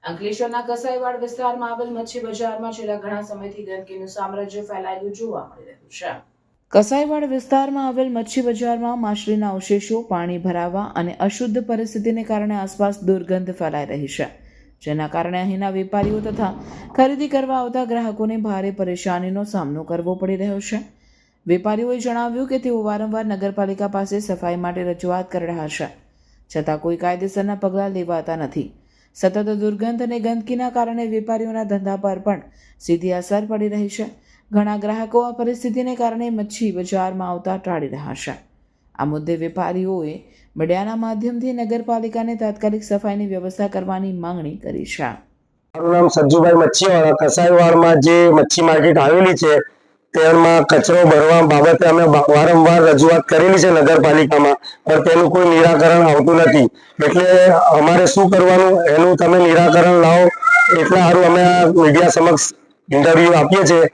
અંકલેશ્વરના કસાઈવાડ વિસ્તારમાં આવેલ મચ્છી બજારમાં છેલ્લા ઘણા સમયથી ગંદકીનું સામ્રાજ્ય ફેલાયેલું જોવા મળી રહ્યું છે. કસાઈવાડ વિસ્તારમાં આવેલ મચ્છી બજારમાં માછલીના અવશેષો, પાણી ભરાવા અને અશુદ્ધ પરિસ્થિતિને કારણે આસપાસ દુર્ગંધ ફેલાઈ રહી છે, જેના કારણે અહીંના વેપારીઓ તથા ખરીદી કરવા આવતા ગ્રાહકોને ભારે પરેશાનીનો સામનો કરવો પડી રહ્યો છે. વેપારીઓએ જણાવ્યું કે તેઓ વારંવાર નગરપાલિકા પાસે સફાઈ માટે રજૂઆત કરી રહ્યા છે, છતાં કોઈ કાયદેસરના પગલાં લેવાતા નથી. સતત દુર્ગંધ અને ગંદકીના કારણે વેપારીઓના ધંધા પર પણ સીધી અસર પડી રહી છે. ઘણા ગ્રાહકો આ પરિસ્થિતિને કારણે મચ્છી બજારમાં આવતા ટાળી રહ્યા છે. આ મુદ્દે વેપારીઓએ મીડિયાના માધ્યમથી નગરપાલિકાને તાત્કાલિક સફાઈની વ્યવસ્થા કરવાની માંગણી કરી છે. મારું નામ સજ્જુભાઈ મચ્છીવાળા. કસાઈવાડમાં જે મચ્છી માર્કેટ આવેલી છે તેમાં કચરો ભરવા બાબતે અમે વારંવાર રજૂઆત કરેલી છે નગરપાલિકામાં, પણ તેનું કોઈ નિરાકરણ આવતું નથી. એટલે અમારે શું કરવાનું એનું તમે નિરાકરણ લાવો, એટલા સારું અમે મીડિયા સમક્ષ ઇન્ટરવ્યુ આપીએ છીએ.